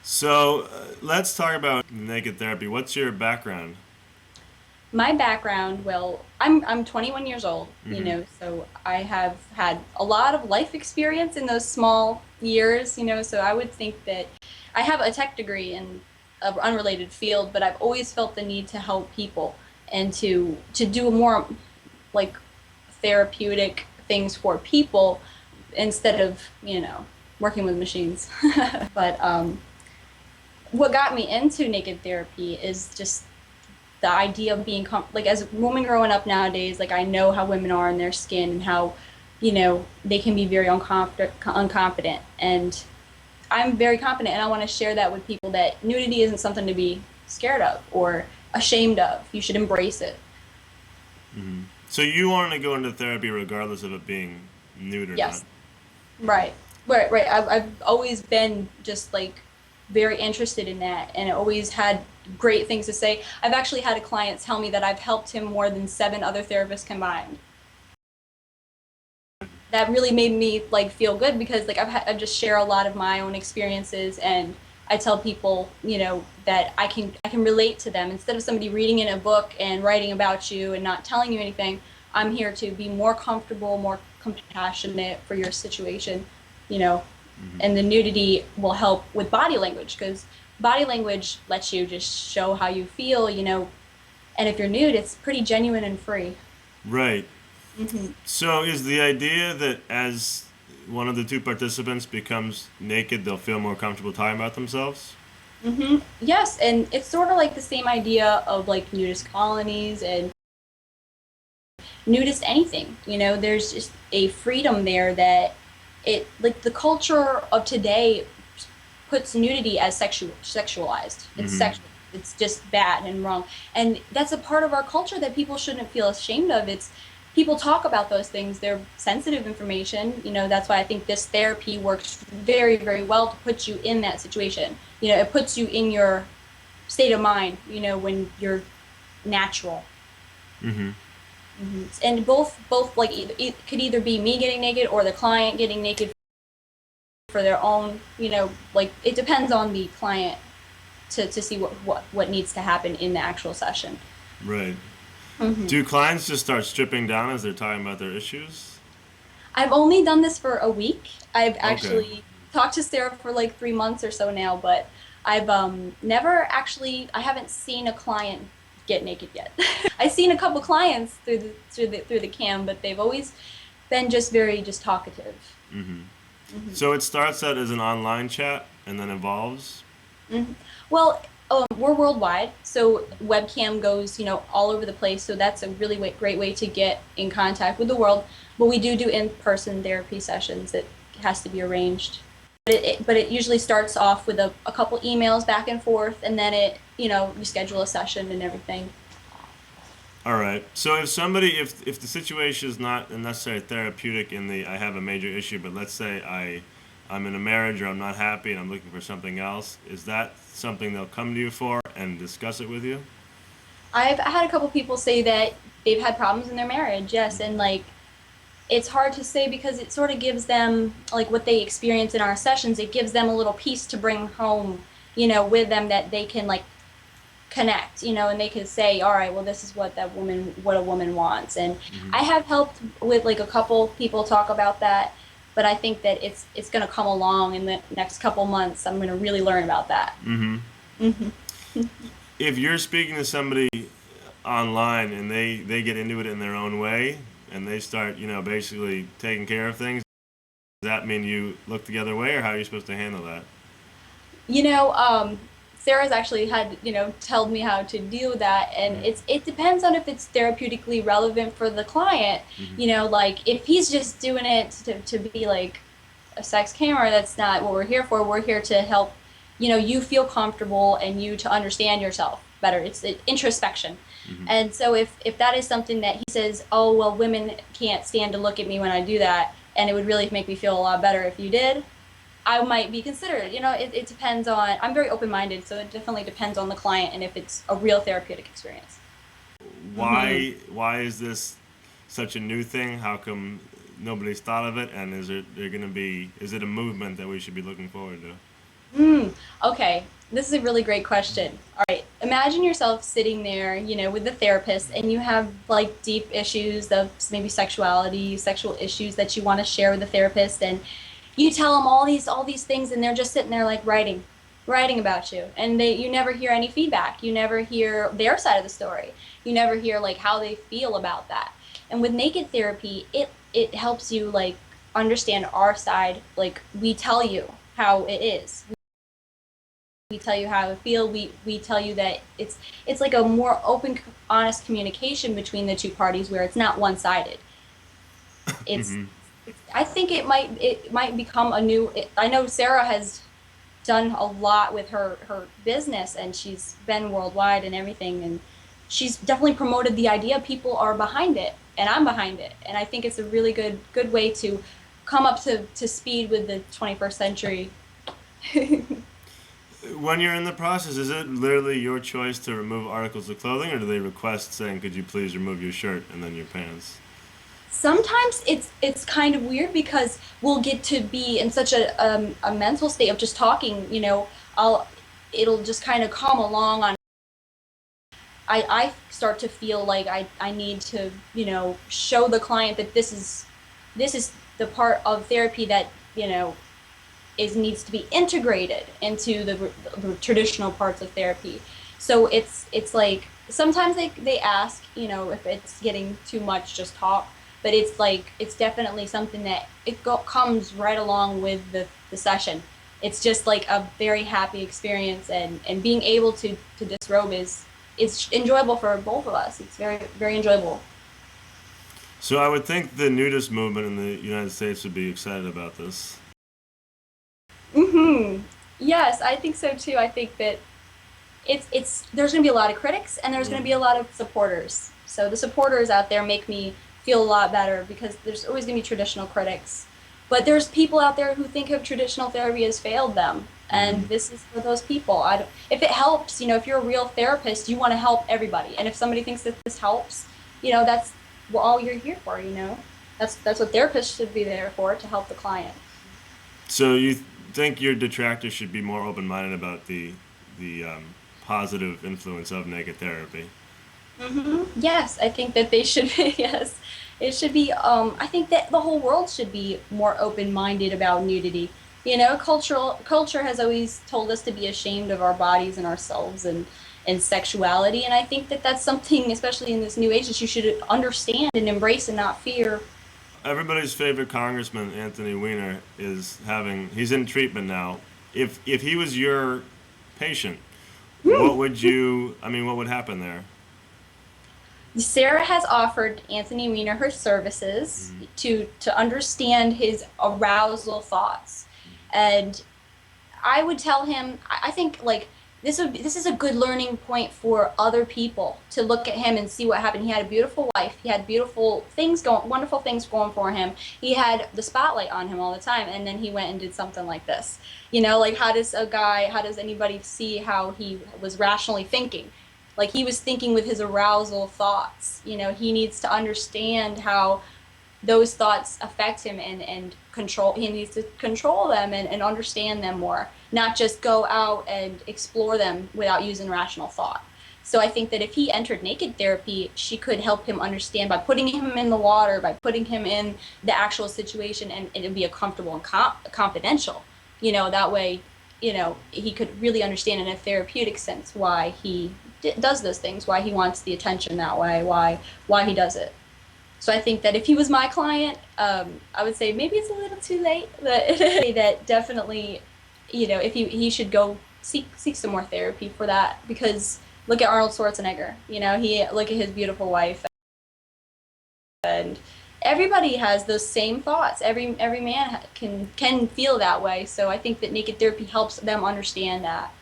So let's talk about naked therapy. What's your background? My background, well, I'm 21 years old, Hmm. so I have had a lot of life experience in those small years, so I would think that I have a tech degree in an unrelated field, but I've always felt the need to help people and to do more like therapeutic things for people instead of, working with machines. But what got me into naked therapy is just the idea of being like as a woman growing up nowadays, like I know how women are in their skin and how they can be very unconfident, and I'm very confident, and I want to share that with people that nudity isn't something to be scared of or ashamed of. You should embrace it. So you wanted to go into therapy regardless of it being nude or not? Yes. Right. I've always been just like very interested in that, and I always had great things to say. I've actually had a client tell me that I've helped him more than seven other therapists combined. That really made me like feel good because like I just share a lot of my own experiences, and I tell people, that I can relate to them instead of somebody reading in a book and writing about you and not telling you anything. I'm here to be more comfortable, more compassionate for your situation, you know, and the nudity will help with body language because body language lets you just show how you feel, and if you're nude, it's pretty genuine and free. Right. Hmm. So is the idea that as one of the two participants becomes naked, they'll feel more comfortable talking about themselves? Yes, and it's sort of like the same idea of like nudist colonies and nudist anything. There's just a freedom there that it like the culture of today puts nudity as sexualized. It's Hmm. sexual. It's just bad and wrong. And that's a part of our culture that people shouldn't feel ashamed of. It's people talk about those things. They're sensitive information. That's why I think this therapy works very, very well to put you in that situation. It puts you in your state of mind, when you're natural. And both like it could either be me getting naked or the client getting naked for their own, like it depends on the client to see what needs to happen in the actual session. Right. Hmm. Do clients just start stripping down as they're talking about their issues? I've only done this for a week. I've Okay. actually talked to Sarah for like 3 months or so now, but I've never actually I haven't seen a client get naked yet. I've seen a couple clients through the cam, but they've always been just talkative. Hmm. So it starts out as an online chat and then evolves? Hmm. Well, we're worldwide, so webcam goes, all over the place. So that's a really great way to get in contact with the world. But we do in-person therapy sessions. It has to be arranged. But it usually starts off with a couple emails back and forth, and then you schedule a session and everything. All right. So if the situation is not necessarily therapeutic in the I have a major issue, but let's say I'm in a marriage or I'm not happy and I'm looking for something else, is that something they'll come to you for and discuss it with you? I've had a couple people say that they've had problems in their marriage, yes, and like it's hard to say because it sort of gives them like what they experience in our sessions. It gives them a little piece to bring home, with them that they can like connect, and they can say, all right, well, this is what a woman wants. And I have helped with like a couple people talk about that, but I think that it's going to come along in the next couple months. I'm going to really learn about that. Hmm. If you're speaking to somebody online and they get into it in their own way and they start, basically taking care of things, does that mean you look the other way or how are you supposed to handle that? Sarah's actually had, told me how to do that, and it depends on if it's therapeutically relevant for the client. Like if he's just doing it to be like a sex camera, that's not what we're here for. We're here to help, you feel comfortable and you to understand yourself better. It's introspection. And so if that is something that he says, oh well, women can't stand to look at me when I do that, and it would really make me feel a lot better if you did, I might be considered. It depends on, I'm very open minded, so it definitely depends on the client and if it's a real therapeutic experience. Hmm. Why is this such a new thing? How come nobody's thought of it? And is it going to be is it a movement that we should be looking forward to? Okay, this is a really great question. All right, imagine yourself sitting there, with the therapist, and you have like deep issues of maybe sexuality, sexual issues that you want to share with the therapist, and you tell them all these things, and they're just sitting there like writing about you, and you never hear any feedback. You never hear their side of the story. You never hear like how they feel about that. And with naked therapy, it helps you like understand our side. Like we tell you how it is, we tell you how we feel, we tell you that it's like a more open, honest communication between the two parties where it's not one-sided. it's, Hmm. it's I think it might become a new I know Sarah has done a lot with her business, and she's been worldwide and everything, and she's definitely promoted the idea. People are behind it, and I'm behind it, and I think it's a really good way to come up to speed with the 21st century. When you're in the process, is it literally your choice to remove articles of clothing, or do they request saying, "Could you please remove your shirt and then your pants"? Sometimes it's kind of weird because we'll get to be in such a mental state of just talking. I'll it'll just kind of come along on. I start to feel like I need to show the client that this is the part of therapy that is needs to be integrated into the traditional parts of therapy. So it's like sometimes they ask, if it's getting too much just talk, but it's like it's definitely something that comes right along with the session. It's just like a very happy experience, and being able to disrobe is it's enjoyable for both of us. It's very very enjoyable. So I would think the nudist movement in the United States would be excited about this. Yes, I think so too. I think that it's there's going to be a lot of critics, and there's going to Mm. be a lot of supporters. So the supporters out there make me feel a lot better because there's always going to be traditional critics. But there's people out there who think of traditional therapy has failed them, Hmm. and this is for those people. I don't, if it helps, if you're a real therapist, you want to help everybody. And if somebody thinks that this helps, that's all you're here for, That's what therapists should be there for, to help the client. So you think your detractors should be more open-minded about the positive influence of naked therapy? Yes, I think that they should be. Yes, it should be. I think that the whole world should be more open-minded about nudity. Culture has always told us to be ashamed of our bodies and ourselves and sexuality, and I think that that's something, especially in this new age, that you should understand and embrace and not fear. Everybody's favorite congressman, Anthony Weiner, he's in treatment now. If he was your patient, what would happen there? Sarah has offered Anthony Weiner her services Hmm. to understand his arousal thoughts, and I would tell him, I think like this is a good learning point for other people to look at him and see what happened. He had a beautiful wife. He had wonderful things going for him. He had the spotlight on him all the time, and then he went and did something like this. Like how does anybody see how he was rationally thinking? Like he was thinking with his arousal thoughts. He needs to understand how those thoughts affect him, and control he needs to control them, and understand them more, not just go out and explore them without using rational thought. So I think that if he entered naked therapy, she could help him understand by putting him in the water, by putting him in the actual situation, and it would be a comfortable and confidential. That way, he could really understand in a therapeutic sense why he does those things, why he wants the attention that way, why he does it. So I think that if he was my client, I would say maybe it's a little too late, but that definitely, if he should go seek some more therapy for that, because look at Arnold Schwarzenegger. He look at his beautiful wife, and everybody has those same thoughts. Every man can feel that way. So I think that naked therapy helps them understand that.